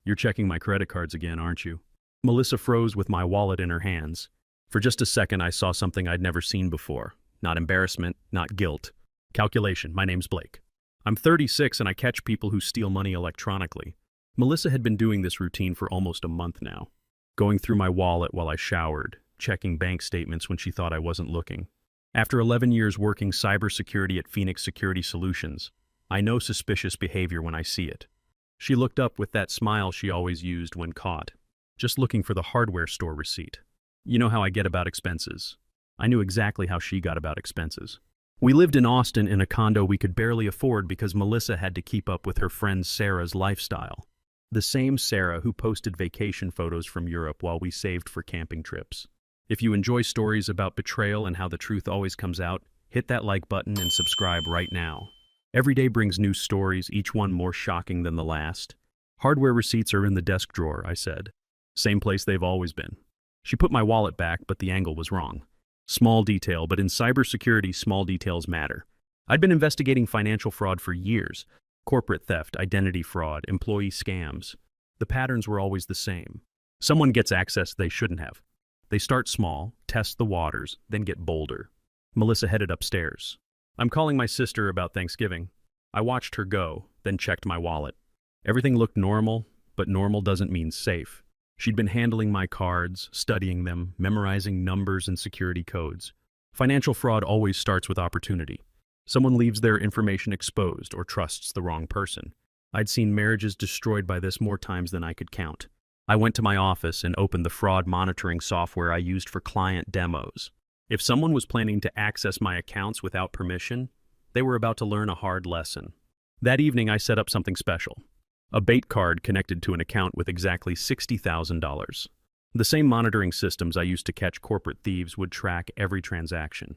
You're checking my credit cards again, aren't you? Melissa froze with my wallet in her hands. For just a second, I saw something I'd never seen before. Not embarrassment, not guilt. Calculation. My name's Blake. I'm 36 and I catch people who steal money electronically. Melissa had been doing this routine for almost a month now. Going through my wallet while I showered, checking bank statements when she thought I wasn't looking. After 11 years working cybersecurity at Phoenix Security Solutions, I know suspicious behavior when I see it. She looked up with that smile she always used when caught, just looking for the hardware store receipt. You know how I get about expenses. I knew exactly how she got about expenses. We lived in Austin in a condo we could barely afford because Melissa had to keep up with her friend Sarah's lifestyle. The same Sarah who posted vacation photos from Europe while we saved for camping trips. If you enjoy stories about betrayal and how the truth always comes out, hit that like button and subscribe right now. Every day brings new stories, each one more shocking than the last. Hardware receipts are in the desk drawer, I said. Same place they've always been. She put my wallet back, but the angle was wrong. Small detail, but in cybersecurity, small details matter. I'd been investigating financial fraud for years. Corporate theft, identity fraud, employee scams. The patterns were always the same. Someone gets access they shouldn't have. They start small, test the waters, then get bolder. Melissa headed upstairs. I'm calling my sister about Thanksgiving. I watched her go, then checked my wallet. Everything looked normal, but normal doesn't mean safe. She'd been handling my cards, studying them, memorizing numbers and security codes. Financial fraud always starts with opportunity. Someone leaves their information exposed or trusts the wrong person. I'd seen marriages destroyed by this more times than I could count. I went to my office and opened the fraud monitoring software I used for client demos. If someone was planning to access my accounts without permission, they were about to learn a hard lesson. That evening, I set up something special. A bait card connected to an account with exactly $60,000. The same monitoring systems I used to catch corporate thieves would track every transaction.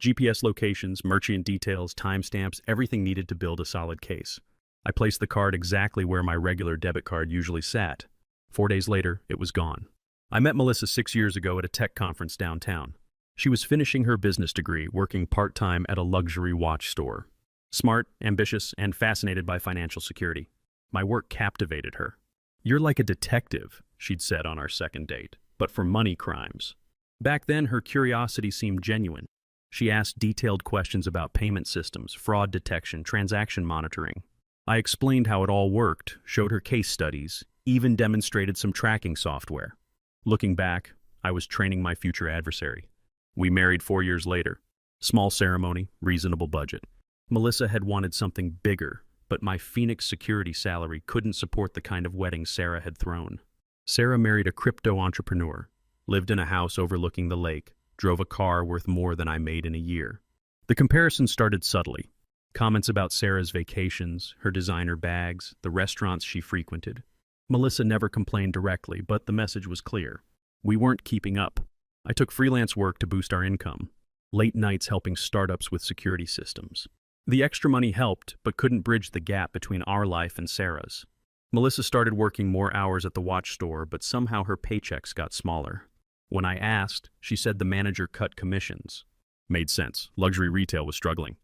GPS locations, merchant details, timestamps, everything needed to build a solid case. I placed the card exactly where my regular debit card usually sat. 4 days later, it was gone. I met Melissa 6 years ago at a tech conference downtown. She was finishing her business degree, working part-time at a luxury watch store. Smart, ambitious, and fascinated by financial security. My work captivated her. "You're like a detective," she'd said on our second date, "but for money crimes." Back then, her curiosity seemed genuine. She asked detailed questions about payment systems, fraud detection, transaction monitoring. I explained how it all worked, showed her case studies, even demonstrated some tracking software. Looking back, I was training my future adversary. We married 4 years later. Small ceremony, reasonable budget. Melissa had wanted something bigger, but my Phoenix security salary couldn't support the kind of wedding Sarah had thrown. Sarah married a crypto entrepreneur, lived in a house overlooking the lake, drove a car worth more than I made in a year. The comparison started subtly. Comments about Sarah's vacations, her designer bags, the restaurants she frequented. Melissa never complained directly, but the message was clear. We weren't keeping up. I took freelance work to boost our income. Late nights helping startups with security systems. The extra money helped, but couldn't bridge the gap between our life and Sarah's. Melissa started working more hours at the watch store, but somehow her paychecks got smaller. When I asked, she said the manager cut commissions. Made sense. Luxury retail was struggling.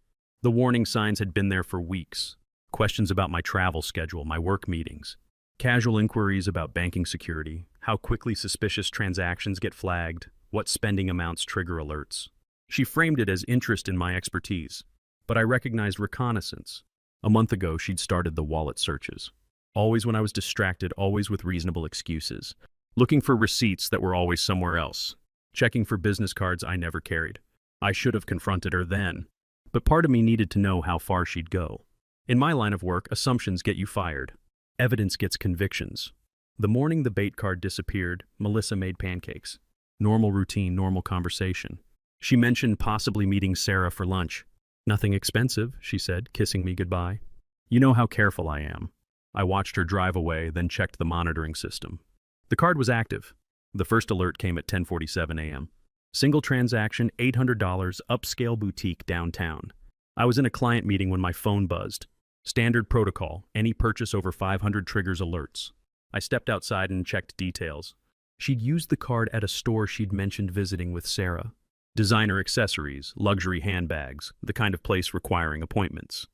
The warning signs had been there for weeks. Questions about my travel schedule, my work meetings. Casual inquiries about banking security, how quickly suspicious transactions get flagged, what spending amounts trigger alerts. She framed it as interest in my expertise, but I recognized reconnaissance. A month ago, she'd started the wallet searches. Always when I was distracted, always with reasonable excuses. Looking for receipts that were always somewhere else. Checking for business cards I never carried. I should have confronted her then, but part of me needed to know how far she'd go. In my line of work, assumptions get you fired. Evidence gets convictions. The morning the bait card disappeared, Melissa made pancakes. Normal routine, normal conversation. She mentioned possibly meeting Sarah for lunch. "Nothing expensive," she said, kissing me goodbye. You know how careful I am. I watched her drive away, then checked the monitoring system. The card was active. The first alert came at 10:47 a.m. Single transaction, $800, upscale boutique downtown. I was in a client meeting when my phone buzzed. Standard protocol, any purchase over 500 triggers alerts. I stepped outside and checked details. She'd used the card at a store she'd mentioned visiting with Sarah. Designer accessories, luxury handbags, the kind of place requiring appointments.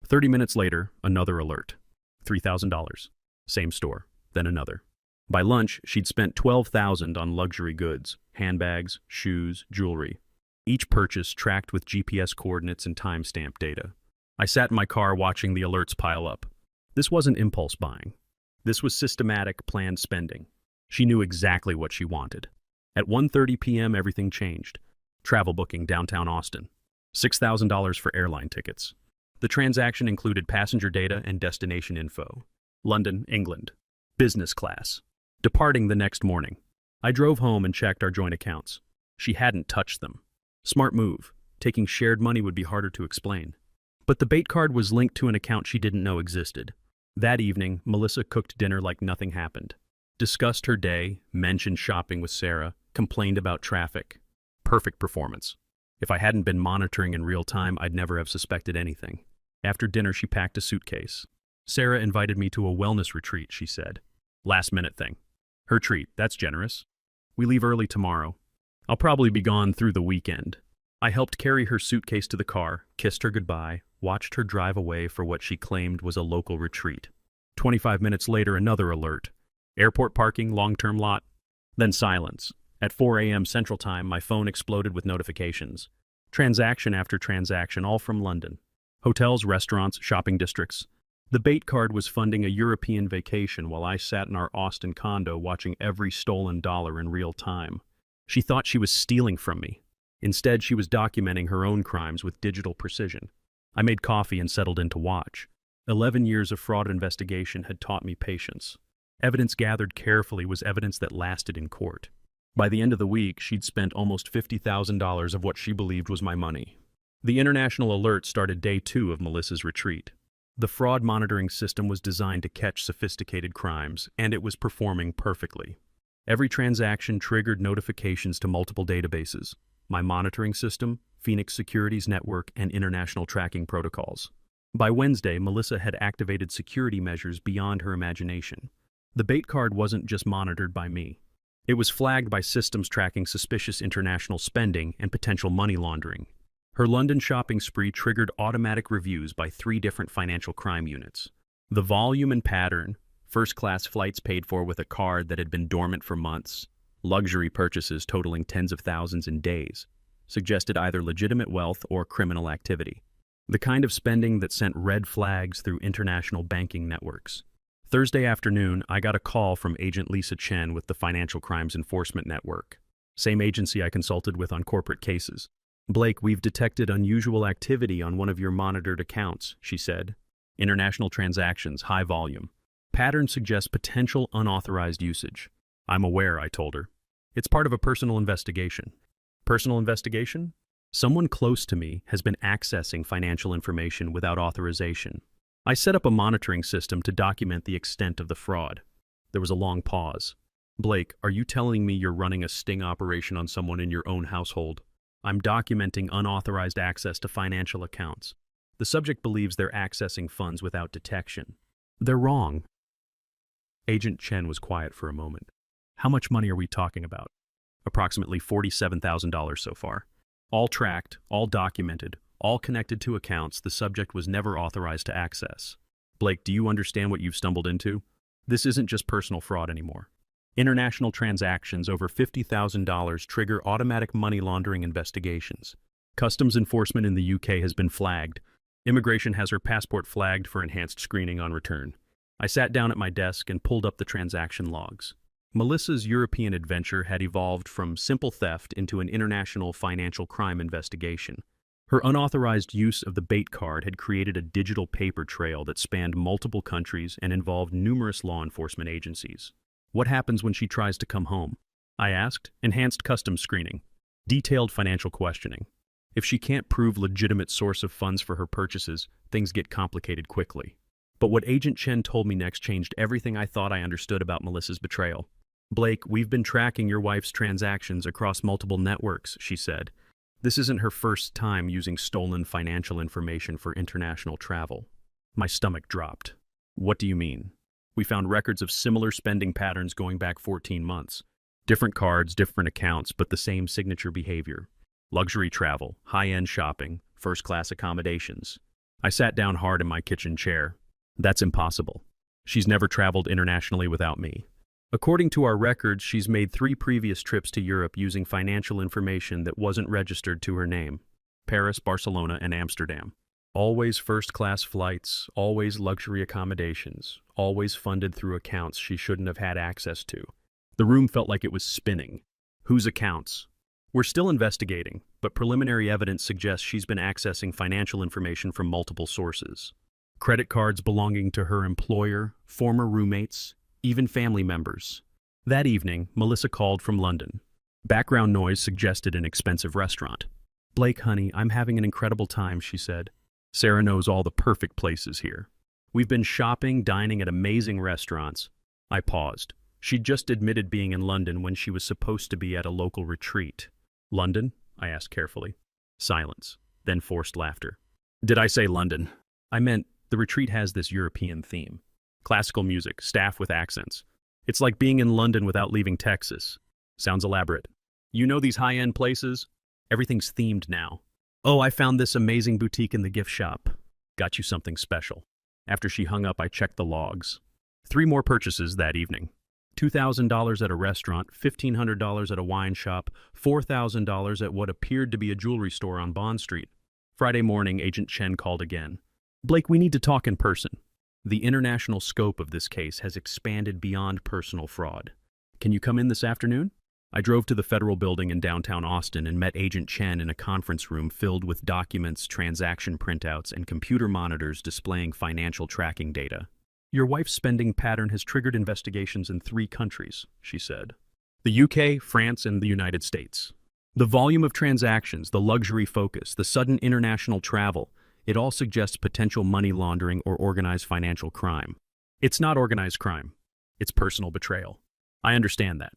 30 minutes later, another alert. $3,000. Same store. then another. By lunch, she'd spent $12,000 on luxury goods, handbags, shoes, jewelry. Each purchase tracked with GPS coordinates and timestamp data. I sat in my car watching the alerts pile up. This wasn't impulse buying. This was systematic, planned spending. She knew exactly what she wanted. At 1:30 p.m., everything changed. Travel booking downtown Austin. $6,000 for airline tickets. The transaction included passenger data and destination info. London, England. Business class. Departing the next morning. I drove home and checked our joint accounts. She hadn't touched them. Smart move. Taking shared money would be harder to explain. But the bait card was linked to an account she didn't know existed. That evening, Melissa cooked dinner like nothing happened. Discussed her day, mentioned shopping with Sarah, complained about traffic. Perfect performance. If I hadn't been monitoring in real time, I'd never have suspected anything. After dinner, she packed a suitcase. Sarah invited me to a wellness retreat, she said. Last-minute thing. Her treat, that's generous. We leave early tomorrow. I'll probably be gone through the weekend. I helped carry her suitcase to the car, kissed her goodbye, watched her drive away for what she claimed was a local retreat. 25 minutes later, another alert. Airport parking, long-term lot. Then silence. At 4 a.m. Central Time, my phone exploded with notifications. Transaction after transaction, all from London. Hotels, restaurants, shopping districts. The bait card was funding a European vacation while I sat in our Austin condo watching every stolen dollar in real time. She thought she was stealing from me. Instead, she was documenting her own crimes with digital precision. I made coffee and settled in to watch. 11 years of fraud investigation had taught me patience. Evidence gathered carefully was evidence that lasted in court. By the end of the week, she'd spent almost $50,000 of what she believed was my money. The international alert started day 2 of Melissa's retreat. The fraud monitoring system was designed to catch sophisticated crimes, and it was performing perfectly. Every transaction triggered notifications to multiple databases: my monitoring system, Phoenix Security's network, and international tracking protocols. By Wednesday, Melissa had activated security measures beyond her imagination. The bait card wasn't just monitored by me. It was flagged by systems tracking suspicious international spending and potential money laundering. Her London shopping spree triggered automatic reviews by 3 different financial crime units. The volume and pattern: first-class flights paid for with a card that had been dormant for months, luxury purchases totaling tens of thousands in days, suggested either legitimate wealth or criminal activity. The kind of spending that sent red flags through international banking networks. Thursday afternoon, I got a call from Agent Lisa Chen with the Financial Crimes Enforcement Network, same agency I consulted with on corporate cases. "Blake, we've detected unusual activity on one of your monitored accounts," she said. "International transactions, high volume. Pattern suggests potential unauthorized usage." "I'm aware," I told her. "It's part of a personal investigation." "Personal investigation?" "Someone close to me has been accessing financial information without authorization. I set up a monitoring system to document the extent of the fraud." There was a long pause. "Blake, are you telling me you're running a sting operation on someone in your own household?" "I'm documenting unauthorized access to financial accounts. The subject believes they're accessing funds without detection." "They're wrong." Agent Chen was quiet for a moment. "How much money are we talking about?" "Approximately $47,000 so far. All tracked, all documented, all connected to accounts the subject was never authorized to access." "Blake, do you understand what you've stumbled into? This isn't just personal fraud anymore. International transactions over $50,000 trigger automatic money laundering investigations. Customs enforcement in the UK has been flagged. Immigration has her passport flagged for enhanced screening on return." I sat down at my desk and pulled up the transaction logs. Melissa's European adventure had evolved from simple theft into an international financial crime investigation. Her unauthorized use of the bait card had created a digital paper trail that spanned multiple countries and involved numerous law enforcement agencies. "What happens when she tries to come home?" I asked. "Enhanced customs screening. Detailed financial questioning. If she can't prove legitimate source of funds for her purchases, things get complicated quickly." But what Agent Chen told me next changed everything I thought I understood about Melissa's betrayal. "Blake, we've been tracking your wife's transactions across multiple networks," she said. "This isn't her first time using stolen financial information for international travel." My stomach dropped. "What do you mean?" "We found records of similar spending patterns going back 14 months. Different cards, different accounts, but the same signature behavior. Luxury travel, high-end shopping, first-class accommodations." I sat down hard in my kitchen chair. "That's impossible." She's never traveled internationally without me. According to our records, she's made 3 previous trips to Europe using financial information that wasn't registered to her name. Paris, Barcelona, and Amsterdam. Always first-class flights, always luxury accommodations, always funded through accounts she shouldn't have had access to. The room felt like it was spinning. Whose accounts? We're still investigating, but preliminary evidence suggests she's been accessing financial information from multiple sources. Credit cards belonging to her employer, former roommates, even family members. That evening, Melissa called from London. Background noise suggested an expensive restaurant. "Blake, honey, I'm having an incredible time," she said. "Sarah knows all the perfect places here. We've been shopping, dining at amazing restaurants." I paused. She'd just admitted being in London when she was supposed to be at a local retreat. "London?" I asked carefully. Silence, then forced laughter. "Did I say London? I meant the retreat has this European theme. Classical music, staff with accents. It's like being in London without leaving Texas. Sounds elaborate. You know these high-end places? Everything's themed now. Oh, I found this amazing boutique in the gift shop. Got you something special." After she hung up, I checked the logs. 3 more purchases that evening. $2,000 at a restaurant, $1,500 at a wine shop, $4,000 at what appeared to be a jewelry store on Bond Street. Friday morning, Agent Chen called again. "Blake, we need to talk in person. The international scope of this case has expanded beyond personal fraud. Can you come in this afternoon?" I drove to the federal building in downtown Austin and met Agent Chen in a conference room filled with documents, transaction printouts, and computer monitors displaying financial tracking data. "Your wife's spending pattern has triggered investigations in 3 countries, she said. The UK, France, and the United States. The volume of transactions, the luxury focus, the sudden international travel, it all suggests potential money laundering or organized financial crime. It's not organized crime. It's personal betrayal. I understand that.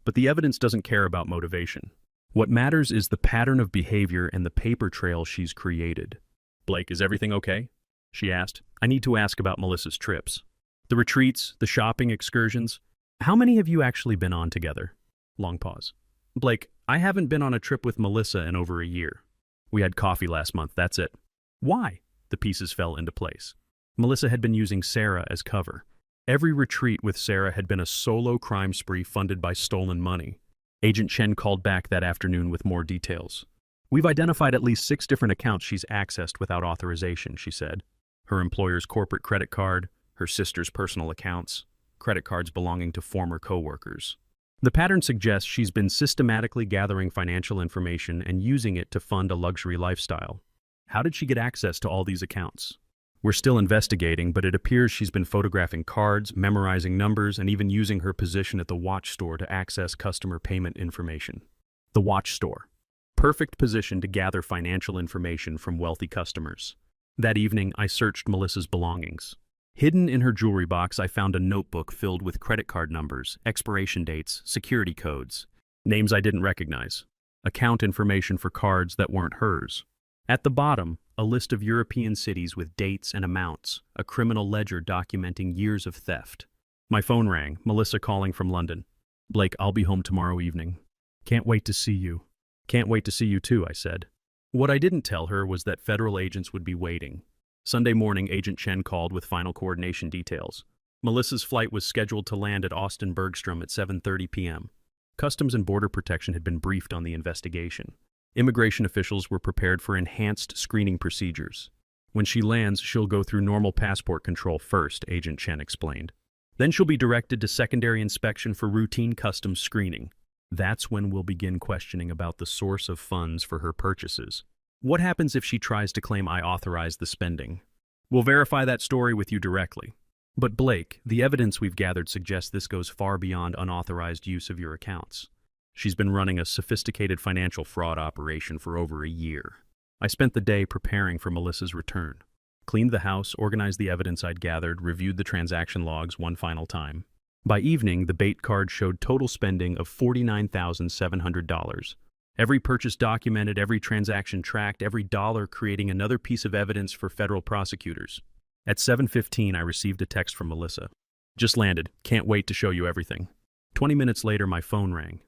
But the evidence doesn't care about motivation. What matters is the pattern of behavior and the paper trail she's created." "Blake, is everything okay?" she asked. "I need to ask about Melissa's trips. The retreats, the shopping excursions. How many have you actually been on together?" Long pause. "Blake, I haven't been on a trip with Melissa in over a year. We had coffee last month, that's it." "Why?" The pieces fell into place. Melissa had been using Sarah as cover. Every retreat with Sarah had been a solo crime spree funded by stolen money. Agent Chen called back that afternoon with more details. "We've identified at least 6 different accounts she's accessed without authorization," she said. Her employer's corporate credit card, her sister's personal accounts, credit cards belonging to former co-workers. The pattern suggests she's been systematically gathering financial information and using it to fund a luxury lifestyle. How did she get access to all these accounts? We're still investigating, but it appears she's been photographing cards, memorizing numbers, and even using her position at the watch store to access customer payment information. The watch store. Perfect position to gather financial information from wealthy customers. That evening, I searched Melissa's belongings. Hidden in her jewelry box, I found a notebook filled with credit card numbers, expiration dates, security codes, names I didn't recognize, account information for cards that weren't hers. At the bottom, a list of European cities with dates and amounts, a criminal ledger documenting years of theft. My phone rang, Melissa calling from London. "Blake, I'll be home tomorrow evening. Can't wait to see you." "Can't wait to see you too," I said. What I didn't tell her was that federal agents would be waiting. Sunday morning, Agent Chen called with final coordination details. Melissa's flight was scheduled to land at Austin Bergstrom at 7:30 p.m. Customs and Border Protection had been briefed on the investigation. Immigration officials were prepared for enhanced screening procedures. When she lands, she'll go through normal passport control first, Agent Chen explained. Then she'll be directed to secondary inspection for routine customs screening. That's when we'll begin questioning about the source of funds for her purchases. What happens if she tries to claim I authorized the spending? We'll verify that story with you directly. But Blake, the evidence we've gathered suggests this goes far beyond unauthorized use of your accounts. She's been running a sophisticated financial fraud operation for over a year. I spent the day preparing for Melissa's return. Cleaned the house, organized the evidence I'd gathered, reviewed the transaction logs one final time. By evening, the bait card showed total spending of $49,700. Every purchase documented, every transaction tracked, every dollar creating another piece of evidence for federal prosecutors. At 7:15, I received a text from Melissa. "Just landed. Can't wait to show you everything." 20 minutes later, my phone rang.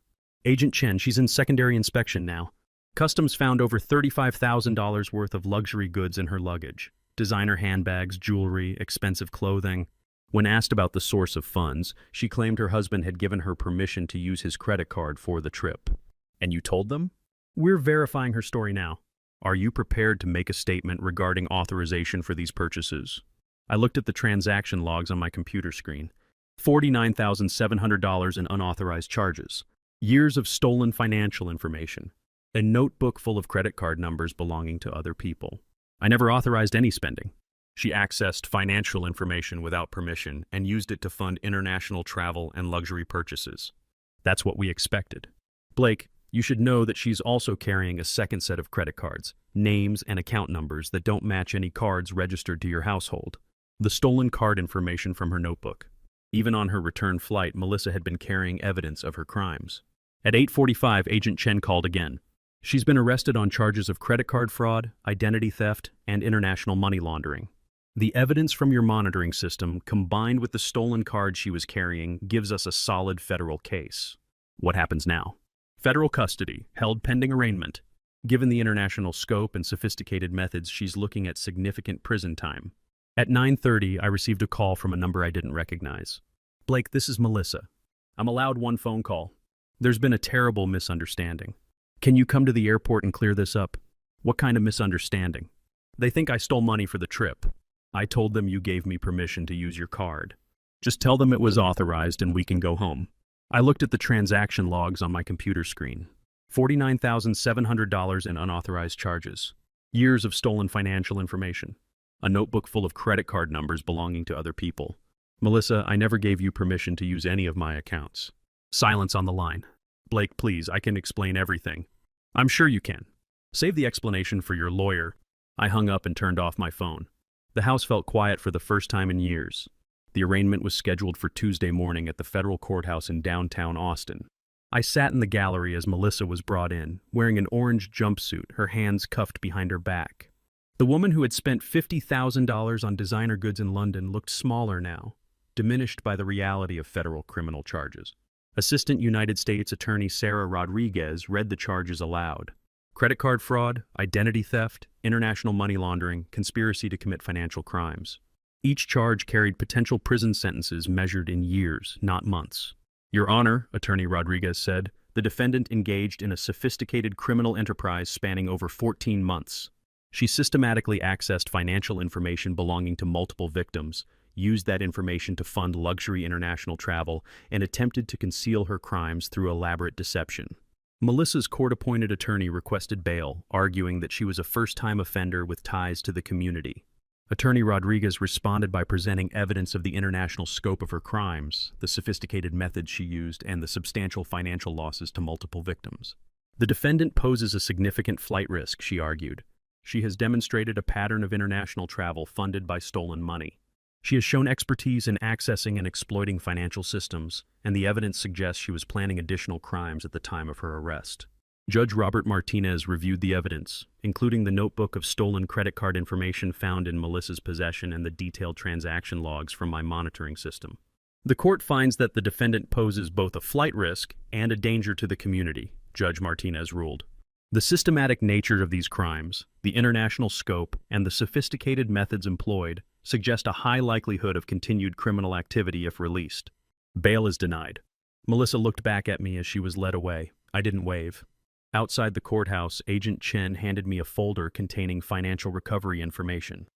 "Agent Chen, she's in secondary inspection now. Customs found over $35,000 worth of luxury goods in her luggage. Designer handbags, jewelry, expensive clothing. When asked about the source of funds, she claimed her husband had given her permission to use his credit card for the trip. And you told them? We're verifying her story now. Are you prepared to make a statement regarding authorization for these purchases? I looked at the transaction logs on my computer screen. $49,700 in unauthorized charges. Years of stolen financial information. A notebook full of credit card numbers belonging to other people. I never authorized any spending. She accessed financial information without permission and used it to fund international travel and luxury purchases. That's what we expected. Blake, you should know that she's also carrying a second set of credit cards, names and account numbers that don't match any cards registered to your household. The stolen card information from her notebook. Even on her return flight, Melissa had been carrying evidence of her crimes. At 8:45, Agent Chen called again. She's been arrested on charges of credit card fraud, identity theft, and international money laundering. The evidence from your monitoring system, combined with the stolen card she was carrying, gives us a solid federal case. What happens now? Federal custody, held pending arraignment. Given the international scope and sophisticated methods, she's looking at significant prison time. At 9:30, I received a call from a number I didn't recognize. Blake, this is Melissa. I'm allowed one phone call. There's been a terrible misunderstanding. Can you come to the airport and clear this up? What kind of misunderstanding? They think I stole money for the trip. I told them you gave me permission to use your card. Just tell them it was authorized and we can go home. I looked at the transaction logs on my computer screen. $49,700 in unauthorized charges. Years of stolen financial information. A notebook full of credit card numbers belonging to other people. Melissa, I never gave you permission to use any of my accounts. Silence on the line. Blake, please, I can explain everything. I'm sure you can. Save the explanation for your lawyer. I hung up and turned off my phone. The house felt quiet for the first time in years. The arraignment was scheduled for Tuesday morning at the federal courthouse in downtown Austin. I sat in the gallery as Melissa was brought in, wearing an orange jumpsuit, her hands cuffed behind her back. The woman who had spent $50,000 on designer goods in London looked smaller now, diminished by the reality of federal criminal charges. Assistant United States Attorney Sarah Rodriguez read the charges aloud. Credit card fraud, identity theft, international money laundering, conspiracy to commit financial crimes. Each charge carried potential prison sentences measured in years, not months. Your Honor, Attorney Rodriguez said, the defendant engaged in a sophisticated criminal enterprise spanning over 14 months. She systematically accessed financial information belonging to multiple victims, used that information to fund luxury international travel, and attempted to conceal her crimes through elaborate deception. Melissa's court-appointed attorney requested bail, arguing that she was a first-time offender with ties to the community. Attorney Rodriguez responded by presenting evidence of the international scope of her crimes, the sophisticated methods she used, and the substantial financial losses to multiple victims. The defendant poses a significant flight risk, she argued. She has demonstrated a pattern of international travel funded by stolen money. She has shown expertise in accessing and exploiting financial systems, and the evidence suggests she was planning additional crimes at the time of her arrest. Judge Robert Martinez reviewed the evidence, including the notebook of stolen credit card information found in Melissa's possession and the detailed transaction logs from my monitoring system. The court finds that the defendant poses both a flight risk and a danger to the community, Judge Martinez ruled. The systematic nature of these crimes, the international scope, and the sophisticated methods employed suggest a high likelihood of continued criminal activity if released. Bail is denied. Melissa looked back at me as she was led away. I didn't wave. Outside the courthouse, Agent Chen handed me a folder containing financial recovery information.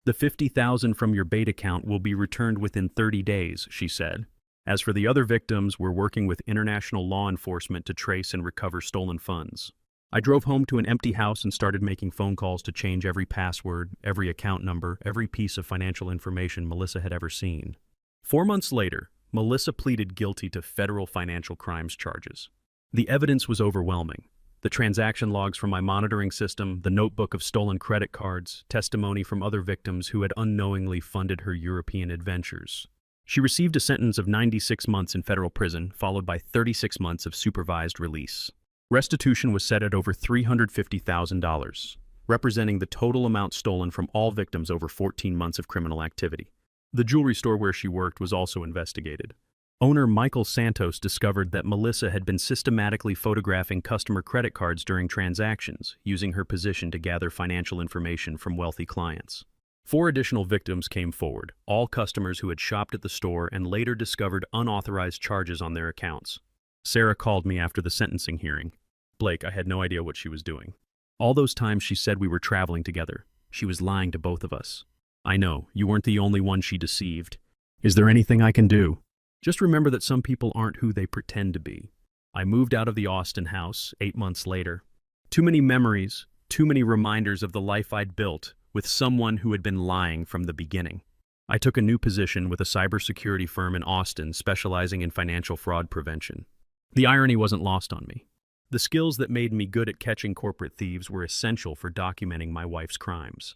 The $50,000 from your Bait account will be returned within 30 days, she said. As for the other victims, we're working with international law enforcement to trace and recover stolen funds. I drove home to an empty house and started making phone calls to change every password, every account number, every piece of financial information Melissa had ever seen. 4 months later, Melissa pleaded guilty to federal financial crimes charges. The evidence was overwhelming. The transaction logs from my monitoring system, the notebook of stolen credit cards, testimony from other victims who had unknowingly funded her European adventures. She received a sentence of 96 months in federal prison, followed by 36 months of supervised release. Restitution was set at over $350,000, representing the total amount stolen from all victims over 14 months of criminal activity. The jewelry store where she worked was also investigated. Owner Michael Santos discovered that Melissa had been systematically photographing customer credit cards during transactions, using her position to gather financial information from wealthy clients. 4 additional victims came forward, all customers who had shopped at the store and later discovered unauthorized charges on their accounts. Sarah called me after the sentencing hearing. Blake, I had no idea what she was doing. All those times she said we were traveling together, she was lying to both of us. I know, you weren't the only one she deceived. Is there anything I can do? Just remember that some people aren't who they pretend to be. I moved out of the Austin house 8 months later. Too many memories, too many reminders of the life I'd built with someone who had been lying from the beginning. I took a new position with a cybersecurity firm in Austin specializing in financial fraud prevention. The irony wasn't lost on me. The skills that made me good at catching corporate thieves were essential for documenting my wife's crimes.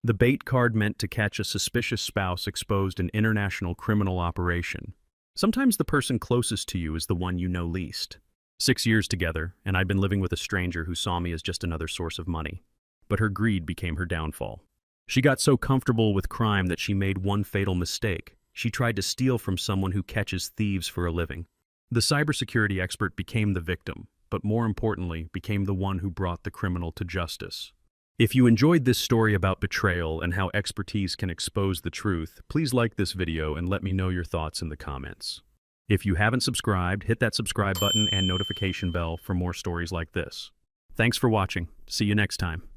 The bait card meant to catch a suspicious spouse exposed an international criminal operation. Sometimes the person closest to you is the one you know least. 6 years together, and I'd been living with a stranger who saw me as just another source of money. But her greed became her downfall. She got so comfortable with crime that she made one fatal mistake. She tried to steal from someone who catches thieves for a living. The cybersecurity expert became the victim, but more importantly, became the one who brought the criminal to justice. If you enjoyed this story about betrayal and how expertise can expose the truth, please like this video and let me know your thoughts in the comments. If you haven't subscribed, hit that subscribe button and notification bell for more stories like this. Thanks for watching. See you next time.